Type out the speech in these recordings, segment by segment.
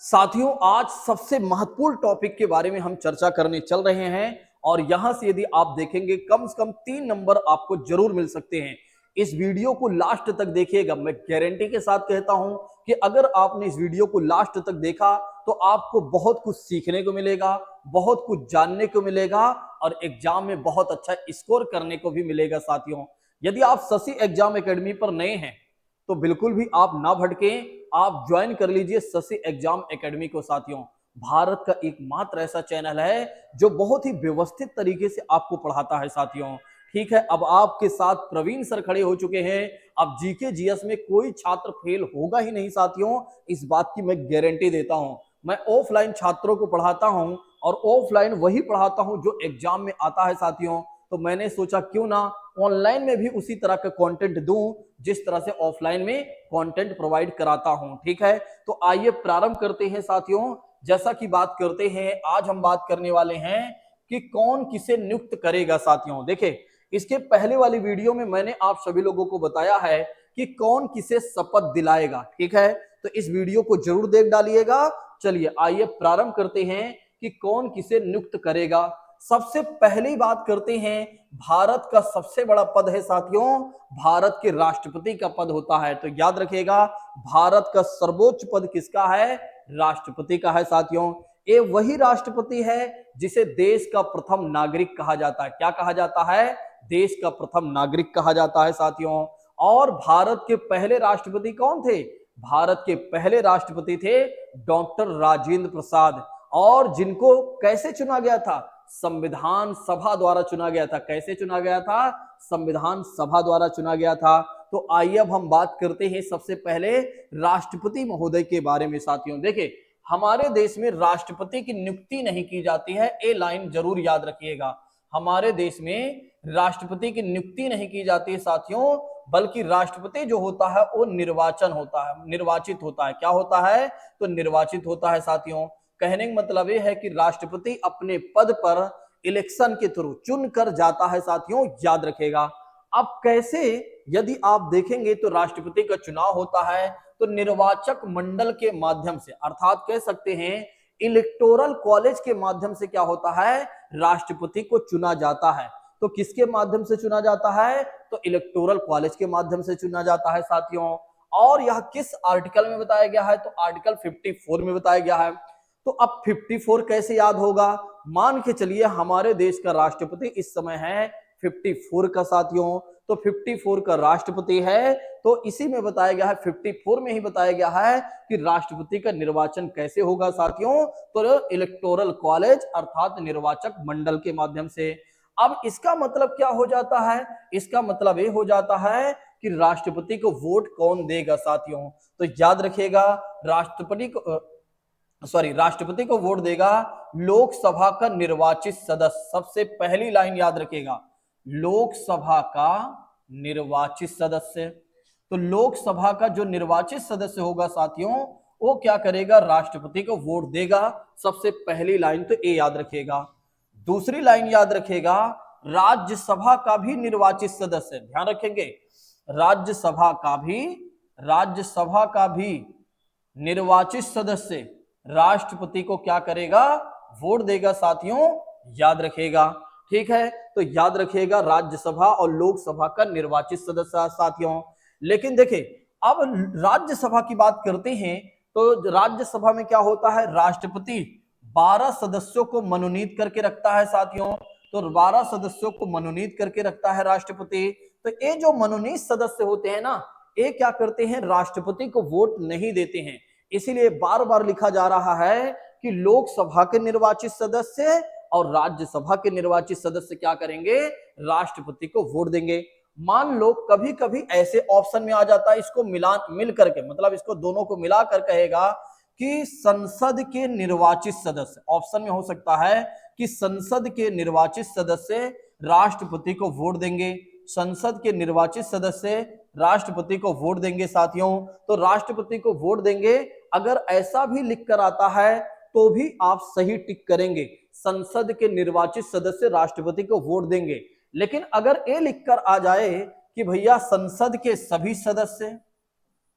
साथियों, आज सबसे महत्वपूर्ण टॉपिक के बारे में हम चर्चा करने चल रहे हैं और यहां से यदि आप देखेंगे कम से कम 3 नंबर आपको जरूर मिल सकते हैं। इस वीडियो को लास्ट तक देखिएगा। मैं गारंटी के साथ कहता हूं कि अगर आपने इस वीडियो को लास्ट तक देखा तो आपको बहुत कुछ सीखने को मिलेगा, बहुत कुछ जानने को मिलेगा और एग्जाम में बहुत अच्छा स्कोर करने को भी मिलेगा। साथियों, यदि आप शशि एग्जाम एकेडमी पर नए हैं तो बिल्कुल भी आप ना भटकें, आप ज्वाइन कर लीजिए शशि एग्जाम एकेडमी को। साथियों, भारत का एकमात्र ऐसा चैनल है जो बहुत ही व्यवस्थित तरीके से आपको पढ़ाता है। साथियों, ठीक है, अब आपके साथ प्रवीण सर खड़े हो चुके हैं। अब जीके जीएस में कोई छात्र फेल होगा ही नहीं। साथियों, इस बात की मैं गारंटी देता हूं। मैं ऑफलाइन छात्रों को पढ़ाता हूं और ऑफलाइन वही पढ़ाता हूं जो एग्जाम में आता है। साथियों, तो मैंने सोचा क्यों ना ऑनलाइन में भी उसी तरह का कंटेंट दूं जिस तरह से ऑफलाइन में कंटेंट प्रोवाइड कराता हूं। ठीक है, तो आइए प्रारंभ करते हैं। साथियों, जैसा कि बात करते हैं, आज हम बात करने वाले हैं कि कौन किसे नियुक्त करेगा। साथियों, देखिए, इसके पहले वाली वीडियो में मैंने आप सभी लोगों को बताया है कि कौन किसे शपथ दिलाएगा। ठीक है, तो इस वीडियो को जरूर देख डालिएगा। चलिए आइए प्रारंभ करते हैं कि कौन किसे नियुक्त करेगा। सबसे पहली बात करते हैं, भारत का सबसे बड़ा पद है साथियों, भारत के राष्ट्रपति का पद होता है। तो याद रखिएगा, भारत का सर्वोच्च पद किसका है? राष्ट्रपति का है। साथियों, ये वही राष्ट्रपति है जिसे देश का प्रथम नागरिक कहा जाता है। क्या कहा जाता है? देश का प्रथम नागरिक कहा जाता है। साथियों, और भारत के पहले राष्ट्रपति कौन थे? भारत के पहले राष्ट्रपति थे डॉक्टर राजेंद्र प्रसाद, और जिनको कैसे चुना गया था? संविधान सभा द्वारा चुना गया था। कैसे चुना गया था? संविधान सभा द्वारा चुना गया था। तो आइए अब हम बात करते हैं सबसे पहले राष्ट्रपति महोदय के बारे में। साथियों, देखिए, हमारे देश में राष्ट्रपति की नियुक्ति नहीं की जाती है। ये लाइन जरूर याद रखिएगा। हमारे देश में राष्ट्रपति की नियुक्ति नहीं की जाती है साथियों, बल्कि राष्ट्रपति जो होता है वो निर्वाचित होता है। क्या होता है? तो निर्वाचित होता है। साथियों, कहने का मतलब यह है कि राष्ट्रपति अपने पद पर इलेक्शन के थ्रू चुन कर जाता है। साथियों, याद रखेगा। अब कैसे, यदि आप देखेंगे तो राष्ट्रपति का चुनाव होता है तो निर्वाचक मंडल के माध्यम से, अर्थात कह सकते हैं इलेक्टोरल कॉलेज के माध्यम से क्या होता है? राष्ट्रपति को चुना जाता है। तो किसके माध्यम से चुना जाता है? तो इलेक्टोरल कॉलेज के माध्यम से चुना जाता है। साथियों, और यह किस आर्टिकल में बताया गया है? तो आर्टिकल 54 में बताया गया है। तो अब 54 कैसे याद होगा? मान के चलिए हमारे देश का राष्ट्रपति इस समय है 54 का। साथियों, तो 54 का राष्ट्रपति है, तो इसी में बताया गया है, 54 में ही बताया गया है कि राष्ट्रपति का निर्वाचन कैसे होगा। साथियों, तो इलेक्टोरल कॉलेज अर्थात निर्वाचक मंडल के माध्यम से। अब इसका मतलब क्या हो जाता है? इसका मतलब ये हो जाता है कि राष्ट्रपति को वोट कौन देगा। साथियों, तो याद रखिएगा, राष्ट्रपति को वोट देगा लोकसभा का निर्वाचित सदस्य। सबसे पहली लाइन याद रखेगा, लोकसभा का निर्वाचित सदस्य। तो लोकसभा का जो निर्वाचित सदस्य होगा साथियों, वो क्या करेगा? राष्ट्रपति को वोट देगा। सबसे पहली लाइन तो ये याद रखेगा। दूसरी लाइन याद रखेगा, राज्यसभा का भी निर्वाचित सदस्य। ध्यान रखेंगे, राज्यसभा का भी निर्वाचित सदस्य राष्ट्रपति को क्या करेगा? वोट देगा। साथियों, याद रखेगा। ठीक है, तो याद रखेगा राज्यसभा और लोकसभा का निर्वाचित सदस्य। साथियों, लेकिन देखिए, अब राज्यसभा की बात करते हैं तो राज्यसभा में क्या होता है? राष्ट्रपति 12 सदस्यों को मनोनीत करके रखता है। साथियों, तो 12 सदस्यों को मनोनीत करके रखता है राष्ट्रपति। तो ये जो मनोनीत सदस्य होते हैं ना, ये क्या करते हैं? राष्ट्रपति को वोट नहीं देते हैं। इसीलिए बार बार लिखा जा रहा है कि लोकसभा के निर्वाचित सदस्य और राज्यसभा के निर्वाचित सदस्य क्या करेंगे? राष्ट्रपति को वोट देंगे। मान लो कभी कभी ऐसे ऑप्शन में आ जाता है, इसको मिल करके, मतलब इसको दोनों को मिलाकर कहेगा कि संसद के निर्वाचित सदस्य, ऑप्शन में हो सकता है कि संसद के निर्वाचित सदस्य राष्ट्रपति को वोट देंगे, संसद के निर्वाचित सदस्य राष्ट्रपति को वोट देंगे। साथियों, तो राष्ट्रपति को वोट देंगे। अगर ऐसा भी लिख कर आता है तो भी आप सही टिक करेंगे, संसद के निर्वाचित सदस्य राष्ट्रपति को वोट देंगे। लेकिन अगर ये लिखकर आ जाए कि भैया संसद के सभी सदस्य,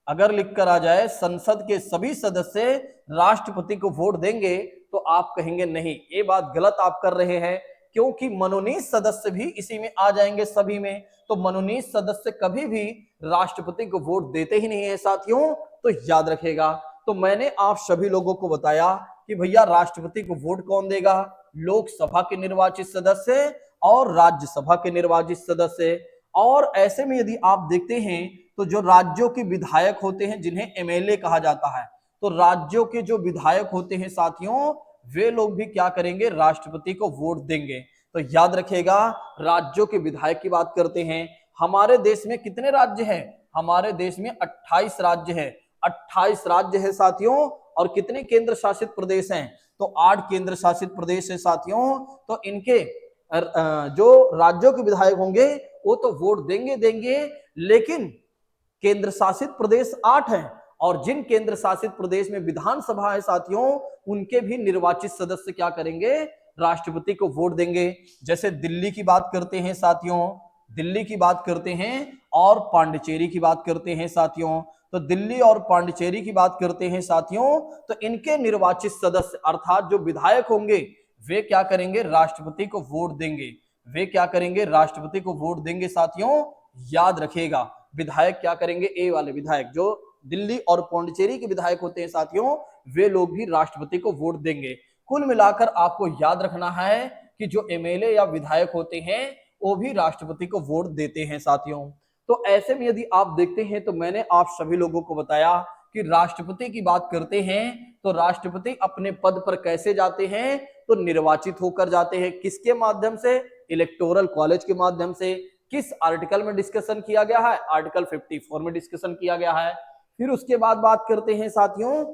अगर लिखकर आ जाए संसद के सभी सदस्य राष्ट्रपति को वोट देंगे तो आप कहेंगे नहीं, ये बात गलत आप कर रहे हैं, क्योंकि मनोनीत सदस्य भी इसी में आ जाएंगे सभी में। तो मनोनीत सदस्य कभी भी राष्ट्रपति को वोट देते ही नहीं है साथियों, तो याद रखेगा। तो मैंने आप सभी लोगों को बताया कि भैया राष्ट्रपति को वोट कौन देगा, लोकसभा के निर्वाचित सदस्य और राज्यसभा के निर्वाचित सदस्य। और ऐसे में यदि आप देखते हैं तो जो राज्यों के विधायक होते हैं जिन्हें एमएलए कहा जाता है, तो राज्यों के जो विधायक होते हैं साथियों, वे लोग भी क्या करेंगे, राष्ट्रपति को वोट देंगे। तो याद रखिएगा, राज्यों के विधायक की बात करते हैं। हमारे देश में कितने राज्य हैं? हमारे देश में 28 राज्य हैं। 28 राज्य है साथियों। और कितने केंद्र शासित प्रदेश हैं? तो 8 केंद्र शासित प्रदेश है साथियों। तो इनके जो राज्यों के विधायक होंगे वो तो वोट देंगे, लेकिन केंद्र शासित प्रदेश 8 हैं, और जिन केंद्र शासित प्रदेश में विधानसभा है साथियों, उनके भी निर्वाचित सदस्य क्या करेंगे, राष्ट्रपति को वोट देंगे। जैसे दिल्ली की बात करते हैं साथियों, दिल्ली की बात करते हैं और पांडिचेरी की बात करते हैं साथियों। तो दिल्ली और पांडिचेरी की बात करते हैं साथियों, तो इनके निर्वाचित सदस्य अर्थात जो विधायक होंगे वे क्या करेंगे, राष्ट्रपति को वोट देंगे। वे क्या करेंगे, राष्ट्रपति को वोट देंगे साथियों। याद रखिएगा, विधायक क्या करेंगे, ए वाले विधायक जो दिल्ली और पांडिचेरी के विधायक होते हैं साथियों, वे लोग भी राष्ट्रपति को वोट देंगे। कुल मिलाकर आपको याद रखना है कि जो एमएलए या विधायक होते हैं वो भी राष्ट्रपति को वोट देते हैं साथियों। तो ऐसे में यदि आप देखते हैं तो मैंने आप सभी लोगों को बताया कि राष्ट्रपति की बात करते हैं तो राष्ट्रपति अपने पद पर कैसे जाते हैं, तो निर्वाचित होकर जाते हैं। किसके माध्यम से? इलेक्टोरल कॉलेज के माध्यम से। किस आर्टिकल में डिस्कशन किया गया है? आर्टिकल 54 में डिस्कशन किया गया है। फिर उसके बाद बात करते हैं साथियों,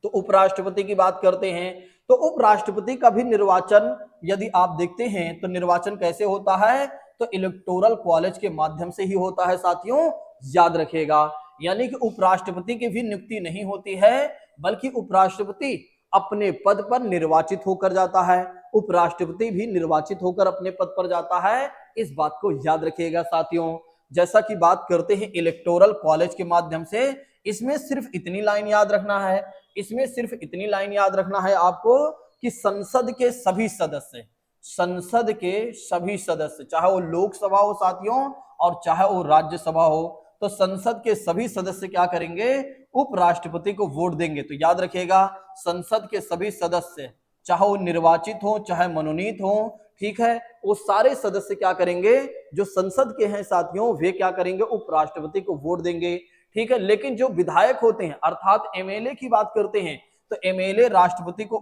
तो उपराष्ट्रपति की बात करते हैं। तो उपराष्ट्रपति का भी निर्वाचन यदि आप देखते हैं तो निर्वाचन कैसे होता है, तो इलेक्टोरल कॉलेज के माध्यम से ही होता है साथियों। याद रखिएगा, यानी कि उपराष्ट्रपति की भी नियुक्ति नहीं होती है, बल्कि उपराष्ट्रपति अपने पद पर निर्वाचित होकर जाता है। उपराष्ट्रपति भी निर्वाचित होकर अपने पद पर जाता है, इस बात को याद रखिएगा साथियों। जैसा कि बात करते हैं इलेक्टोरल कॉलेज के माध्यम से, इसमें सिर्फ इतनी लाइन याद रखना है, इसमें सिर्फ इतनी लाइन याद रखना है आपको कि संसद के सभी सदस्य, संसद के सभी सदस्य, चाहे वो लोकसभा हो साथियों और चाहे वो राज्यसभा हो, तो संसद के सभी सदस्य क्या करेंगे, उपराष्ट्रपति को वोट देंगे। तो याद रखिएगा, संसद के सभी सदस्य चाहे वो निर्वाचित हो चाहे मनोनीत हो, ठीक है, वो सारे सदस्य क्या करेंगे, जो संसद के हैं साथियों, वे क्या करेंगे, उपराष्ट्रपति को वोट देंगे। ठीक है, लेकिन जो विधायक होते हैं अर्थात एमएलए की बात करते हैं, तो एमएलए राष्ट्रपति को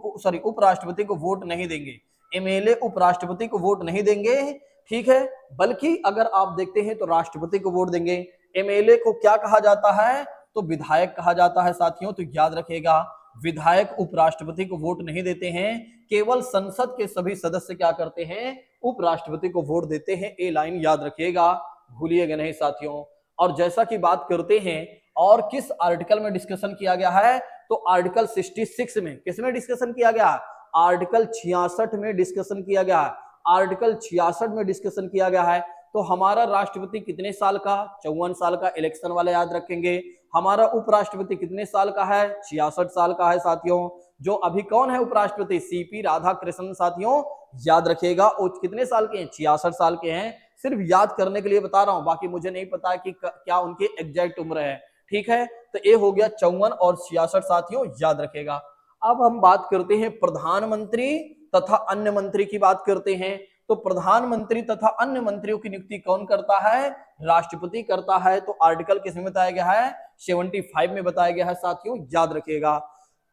उपराष्ट्रपति को वोट नहीं देंगे। एमएलए उपराष्ट्रपति को वोट नहीं देंगे, ठीक है, बल्कि अगर आप देखते हैं तो राष्ट्रपति को वोट देंगे। एमएलए को क्या कहा जाता है, तो विधायक कहा जाता है साथियों। तो याद रखिएगा, विधायक उपराष्ट्रपति को वोट नहीं देते हैं, केवल संसद के सभी सदस्य क्या करते हैं, उपराष्ट्रपति को वोट देते हैं। ये लाइन याद रखिएगा, भूलिएगा नहीं साथियों। और जैसा कि बात करते हैं और किस आर्टिकल में डिस्कशन किया गया है, तो आर्टिकल 66 में, किसमें डिस्कशन किया गया, आर्टिकल 66 में डिस्कशन किया गया है। आर्टिकल 66 में डिस्कशन किया गया है। तो हमारा राष्ट्रपति कितने साल का, 54 साल का, इलेक्शन वाले याद रखेंगे। हमारा उपराष्ट्रपति कितने साल का है, 66 साल का है साथियों। जो अभी कौन है उपराष्ट्रपति, सीपी राधाकृष्णन साथियों, याद रखिएगा, वो कितने साल के हैं, 66 साल के हैं। सिर्फ याद करने के लिए बता रहा हूं, बाकी मुझे नहीं पता कि क्या उनकी एग्जैक्ट उम्र है। ठीक है, तो ये हो गया 54 और 66 साथियों, याद रखेगा। अब हम बात करते हैं प्रधानमंत्री तथा अन्य मंत्री की बात करते हैं। तो प्रधानमंत्री तथा अन्य मंत्रियों की नियुक्ति कौन करता है, राष्ट्रपति करता है। तो आर्टिकल किसमें बताया गया है, 75 में बताया गया है साथियों, याद रखिएगा।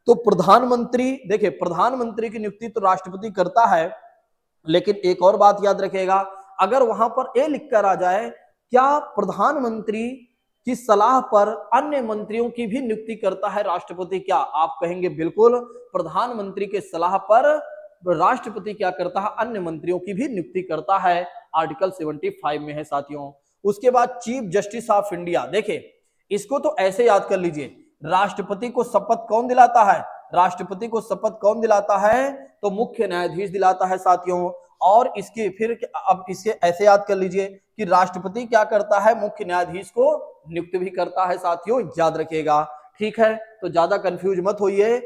तो प्रधानमंत्री, देखिए प्रधानमंत्री की नियुक्ति तो राष्ट्रपति करता है, लेकिन एक और बात याद रखिएगा, अगर वहां पर ए लिखकर आ जाए, क्या प्रधानमंत्री की सलाह पर अन्य मंत्रियों की भी नियुक्ति करता है राष्ट्रपति, क्या आप कहेंगे बिल्कुल, प्रधानमंत्री के सलाह पर राष्ट्रपति क्या करता है, अन्य मंत्रियों की भी नियुक्ति करता है। आर्टिकल 75 में है साथियों। उसके बाद चीफ जस्टिस ऑफ इंडिया, देखिए इसको तो ऐसे याद कर लीजिए, राष्ट्रपति को शपथ कौन दिलाता है, राष्ट्रपति को शपथ कौन दिलाता है, तो मुख्य न्यायाधीश दिलाता है साथियों। और इसके फिर अब इसे ऐसे याद कर लीजिए कि राष्ट्रपति क्या करता है, मुख्य न्यायाधीश को नियुक्त भी करता है साथियों, याद रखिएगा। ठीक है, तो ज्यादा कंफ्यूज मत होइए।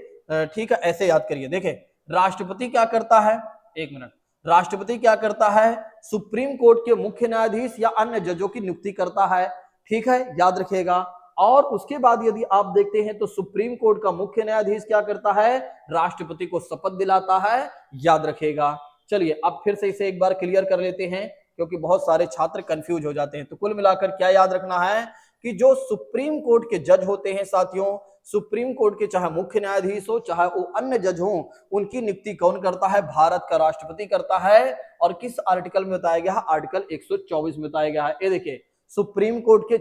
ठीक है, ऐसे याद करिए। देखें, राष्ट्रपति क्या करता है, एक मिनट, राष्ट्रपति क्या करता है, सुप्रीम कोर्ट के मुख्य न्यायाधीश या अन्य जजों की नियुक्ति करता है। ठीक है, याद रखिएगा। और उसके बाद यदि आप देखते हैं तो सुप्रीम कोर्ट का मुख्य न्यायाधीश क्या करता है, राष्ट्रपति को शपथ दिलाता है, याद रखिएगा। चलिए अब फिर से इसे एक बार क्लियर कर लेते हैं, क्योंकि बहुत सारे छात्र कंफ्यूज हो जाते हैं। तो कुल मिलाकर क्या याद रखना है कि जो सुप्रीम कोर्ट के जज होते हैं साथियों, सुप्रीम कोर्ट के चाहे मुख्य न्यायाधीश हो चाहे वो अन्य जज हो, उनकी नियुक्ति कौन करता है, भारत का राष्ट्रपति करता है। और किस आर्टिकल में बताया गया है, आर्टिकल 124 में बताया गया है। ये देखिए, सुप्रीम कोर्ट के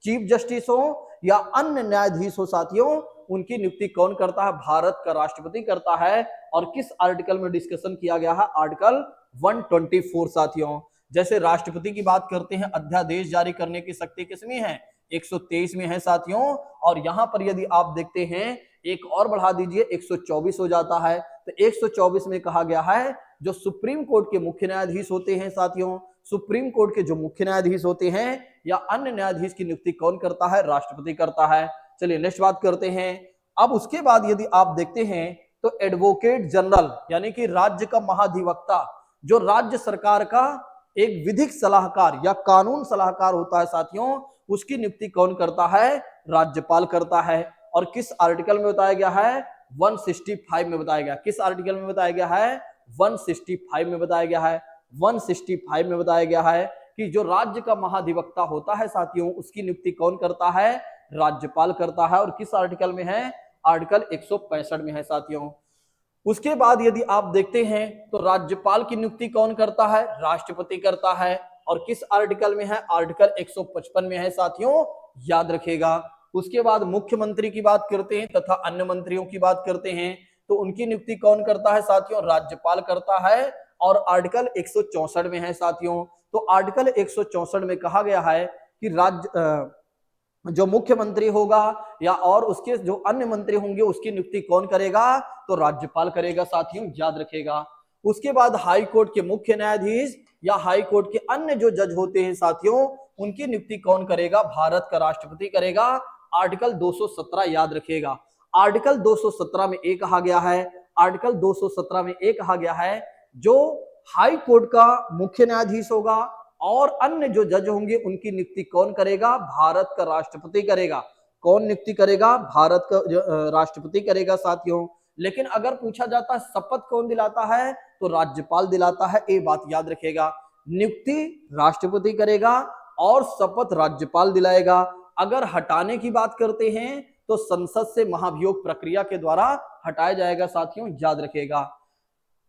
चीफ जस्टिस हो या अन्य न्यायाधीश हो साथियों, उनकी नियुक्ति कौन करता है, भारत का राष्ट्रपति करता है। और किस आर्टिकल में डिस्कशन किया गया है, आर्टिकल 124 साथियों। जैसे राष्ट्रपति की बात करते हैं, अध्यादेश जारी करने की शक्ति किसमें है, 123 में है साथियों। और यहां पर यदि आप देखते हैं, एक और बढ़ा दीजिए, 124 हो जाता है। तो 124 में कहा गया है जो सुप्रीम कोर्ट के मुख्य न्यायाधीश होते हैं साथियों, सुप्रीम कोर्ट के जो मुख्य न्यायाधीश होते हैं या अन्य न्यायाधीश की नियुक्ति कौन करता है, राष्ट्रपति करता है। चलिए नेक्स्ट बात करते हैं। अब उसके बाद यदि आप देखते हैं तो एडवोकेट जनरल यानी कि राज्य का महाधिवक्ता, जो राज्य सरकार का एक विधिक सलाहकार या कानून सलाहकार होता है साथियों, उसकी नियुक्ति कौन करता है, राज्यपाल करता है। और किस आर्टिकल में बताया गया है, 165 में बताया गया। किस आर्टिकल में बताया गया है, 165 में बताया गया है। 165 में बताया गया है कि जो राज्य का महाधिवक्ता होता है साथियों, उसकी नियुक्ति कौन करता है, राज्यपाल करता है। और किस आर्टिकल में है, आर्टिकल 165 में है साथियों। उसके बाद यदि आप देखते हैं तो राज्यपाल की नियुक्ति कौन करता है, राष्ट्रपति करता है। और किस आर्टिकल में है, आर्टिकल 155 में है साथियों, याद रखिएगा। उसके बाद मुख्यमंत्री की बात करते हैं तथा अन्य मंत्रियों की बात करते हैं, तो उनकी नियुक्ति कौन करता है साथियों, राज्यपाल करता है। और आर्टिकल 164 में है साथियों। तो आर्टिकल 164 में कहा गया है कि जो मुख्यमंत्री होगा या और उसके जो अन्य मंत्री होंगे, उसकी नियुक्ति कौन करेगा, तो राज्यपाल करेगा साथियों, याद रखेगा। उसके बाद हाई कोर्ट के मुख्य न्यायाधीश या हाई कोर्ट के अन्य जो जज होते हैं साथियों, उनकी नियुक्ति कौन करेगा, भारत का राष्ट्रपति करेगा। आर्टिकल 217 याद रखिएगा। आर्टिकल 217 में एक कहा गया है, आर्टिकल 217 में एक कहा गया है जो हाई कोर्ट का मुख्य न्यायाधीश होगा और अन्य जो जज होंगे, उनकी नियुक्ति कौन करेगा, भारत का राष्ट्रपति करेगा। कौन नियुक्ति करेगा, भारत का राष्ट्रपति करेगा साथियों। लेकिन अगर पूछा जाता है शपथ कौन दिलाता है, तो राज्यपाल दिलाता है। ये बात याद रखेगा, नियुक्ति राष्ट्रपति करेगा और शपथ राज्यपाल दिलाएगा। अगर हटाने की बात करते हैं तो संसद से महाभियोग प्रक्रिया के द्वारा हटाया जाएगा साथियों, याद रखेगा।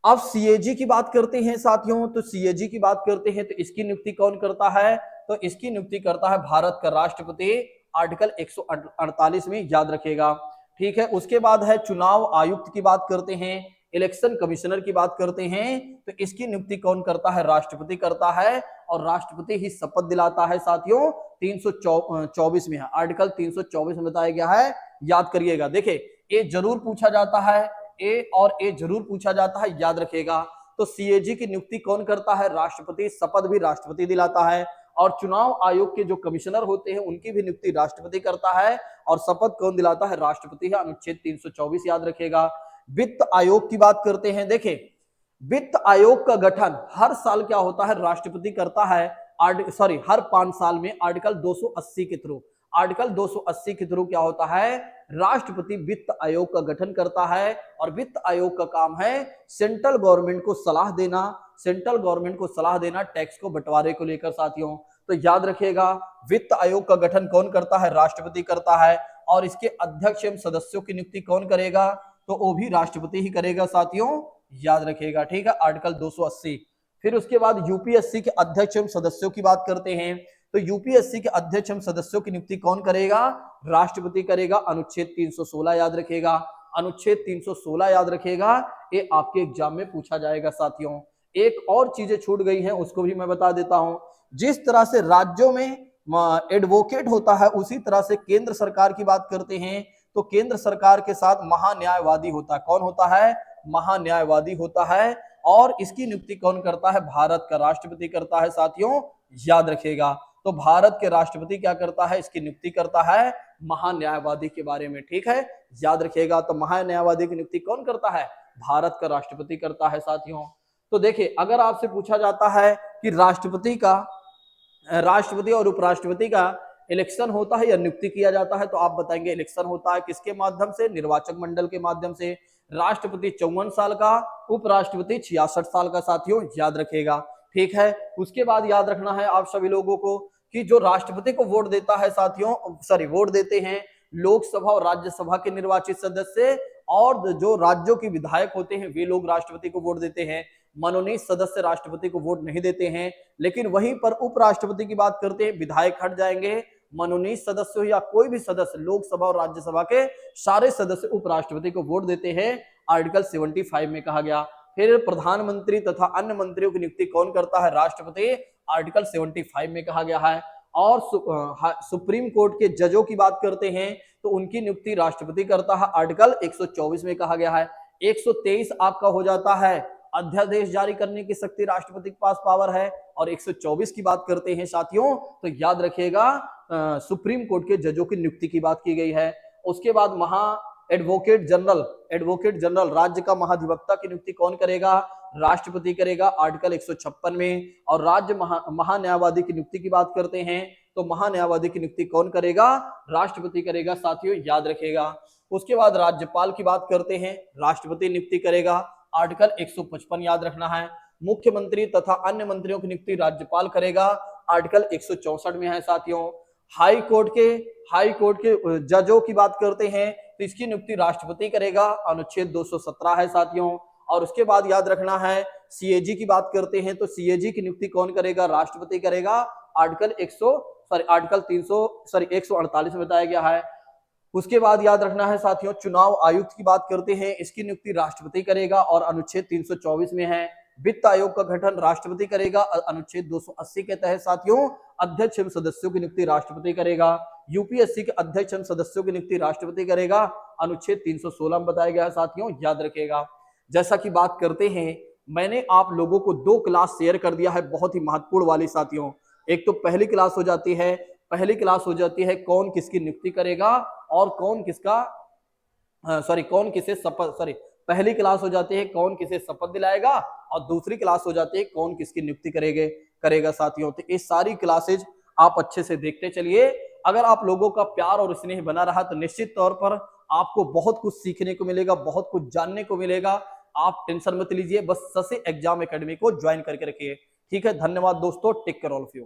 अब सीएजी की बात करते हैं साथियों, तो सीएजी की बात करते हैं तो इसकी नियुक्ति कौन करता है, तो इसकी नियुक्ति करता है भारत का राष्ट्रपति, आर्टिकल 148 में, याद रखेगा। ठीक है, उसके बाद है चुनाव आयुक्त की बात करते हैं, इलेक्शन कमिश्नर की बात करते हैं, तो इसकी नियुक्ति कौन करता है, राष्ट्रपति करता है। और राष्ट्रपति ही शपथ दिलाता है साथियों, 324 में है, आर्टिकल 324 में बताया गया है, याद करिएगा। देखिए, ये जरूर पूछा जाता है, ए और ए जरूर पूछा जाता है, याद रखेगा। तो सीएजी की नियुक्ति कौन करता है, राष्ट्रपति, शपथ भी राष्ट्रपति दिलाता है। और चुनाव आयोग के जो कमिश्नर होते हैं, उनकी भी नियुक्ति राष्ट्रपति करता है और शपथ कौन दिलाता है, राष्ट्रपति है, अनुच्छेद 324 याद रखेगा। वित्त आयोग की बात करते हैं। देखिए, वित्त आयोग का गठन हर साल क्या होता है, राष्ट्रपति करता है, हर 5 साल में, आर्टिकल 280 के थ्रू। आर्टिकल 280 के थ्रू क्या होता है, राष्ट्रपति वित्त आयोग का गठन करता है। और वित्त आयोग का काम है सेंट्रल गवर्नमेंट को सलाह देना, सेंट्रल गवर्नमेंट को सलाह देना टैक्स को बंटवारे को लेकर साथियों। तो याद रखिएगा, वित्त आयोग का गठन कौन करता है, राष्ट्रपति करता है। और इसके अध्यक्ष एवं सदस्यों की नियुक्ति कौन करेगा, तो वो भी राष्ट्रपति ही करेगा साथियों, याद रखिएगा। ठीक है, आर्टिकल 280। फिर उसके बाद यूपीएससी के अध्यक्ष एवं सदस्यों की बात करते हैं, तो यूपीएससी के अध्यक्ष एवं सदस्यों की नियुक्ति कौन करेगा, राष्ट्रपति करेगा, अनुच्छेद 316 याद रखेगा। अनुच्छेद 316 याद रखेगा, ये आपके एग्जाम में पूछा जाएगा साथियों। एक और चीजें छूट गई हैं, उसको भी मैं बता देता हूं। जिस तरह से राज्यों में एडवोकेट होता है, उसी तरह से केंद्र सरकार की बात करते हैं तो केंद्र सरकार के साथ महान्यायवादी होता है। कौन होता है, महान्यायवादी होता है। और इसकी नियुक्ति कौन करता है, भारत का राष्ट्रपति करता है साथियों, याद रखेगा। तो भारत के राष्ट्रपति क्या करता है, इसकी नियुक्ति करता है महान्यायवादी के बारे में। ठीक है, याद रखिएगा। तो महान्यायवादी की नियुक्ति कौन करता है, भारत का राष्ट्रपति करता है साथियों। तो देखिए, अगर आपसे पूछा जाता है कि राष्ट्रपति और उपराष्ट्रपति का इलेक्शन होता है या नियुक्ति किया जाता है, तो आप बताएंगे इलेक्शन होता है। किसके माध्यम से, निर्वाचक मंडल के माध्यम से। राष्ट्रपति 54 साल का, उपराष्ट्रपति 66 साल का साथियों, याद रखिएगा। ठीक है, उसके बाद याद रखना है आप सभी लोगों को कि जो राष्ट्रपति को वोट देता है साथियों, वोट देते हैं लोकसभा और राज्यसभा के निर्वाचित सदस्य, और जो राज्यों के विधायक होते हैं वे लोग राष्ट्रपति को वोट देते हैं। मनोनीत सदस्य राष्ट्रपति को वोट नहीं देते हैं। लेकिन वहीं पर उपराष्ट्रपति की बात करते हैं, विधायक हट जाएंगे, मनोनीत सदस्य हो या कोई भी सदस्य, लोकसभा और राज्यसभा के सारे सदस्य उपराष्ट्रपति को वोट देते हैं, आर्टिकल 75 में कहा गया। फिर प्रधानमंत्री तथा अन्य मंत्रियों की नियुक्ति कौन करता है, राष्ट्रपति, आर्टिकल 75 में कहा गया है। और सुप्रीम कोर्ट के जजों की बात करते हैं तो उनकी नियुक्ति राष्ट्रपति करता है, आर्टिकल 124 में कहा गया है। 123 आपका हो जाता है अध्यादेश जारी करने की शक्ति राष्ट्रपति के पास पावर है, और 124 की बात करते हैं साथियों तो याद रखिएगा सुप्रीम कोर्ट के जजों की नियुक्ति की बात की गई है। उसके बाद एडवोकेट जनरल राज्य का महाधिवक्ता की नियुक्ति कौन करेगा, राष्ट्रपति करेगा, आर्टिकल 156 में। और राज्य महान्यायवादी की नियुक्ति की बात करते हैं तो महान्यायवादी की नियुक्ति कौन करेगा, राष्ट्रपति करेगा साथियों, याद रखिएगा। उसके बाद राज्यपाल की बात करते हैं, राष्ट्रपति नियुक्ति करेगा, आर्टिकल 155 याद रखना है। मुख्यमंत्री तथा अन्य मंत्रियों की नियुक्ति राज्यपाल करेगा, आर्टिकल 164 में है साथियों। हाई कोर्ट के जजों की बात करते हैं तो इसकी नियुक्ति राष्ट्रपति करेगा, अनुच्छेद 217 है साथियों। और उसके बाद याद रखना है सीएजी की बात करते हैं तो सीएजी की नियुक्ति कौन करेगा, राष्ट्रपति करेगा, आर्टिकल 148 में बताया गया है। उसके बाद याद रखना है साथियों चुनाव आयुक्त की बात करते हैं, इसकी नियुक्ति राष्ट्रपति करेगा और अनुच्छेद 324 में है। वित्त आयोग का गठन राष्ट्रपति करेगा, अनुच्छेद 280 के तहत साथियों। अध्यक्ष एवं सदस्यों की नियुक्ति राष्ट्रपति करेगा। यूपीएससी के अध्यक्ष एवं सदस्यों की नियुक्ति राष्ट्रपति करेगा, अनुच्छेद 316 में बताया गया है साथियों, याद रखिएगा। जैसा कि बात करते हैं, मैंने आप लोगों को 2 क्लास शेयर कर दिया है, बहुत ही महत्वपूर्ण वाली साथियों। एक तो पहली क्लास हो जाती है कौन किसकी नियुक्ति करेगा और पहली क्लास हो जाती है कौन किसे शपथ दिलाएगा, और दूसरी क्लास हो जाती है कौन किसकी नियुक्ति करेगा साथियों। तो ये सारी क्लासेज आप अच्छे से देखते चलिए। अगर आप लोगों का प्यार और स्नेह बना रहा तो निश्चित तौर पर आपको बहुत कुछ सीखने को मिलेगा, बहुत कुछ जानने को मिलेगा। आप टेंशन मत लीजिए, बस शशि एग्जाम एकेडमी को ज्वाइन करके रखिए। ठीक है, धन्यवाद दोस्तों, take care all of you.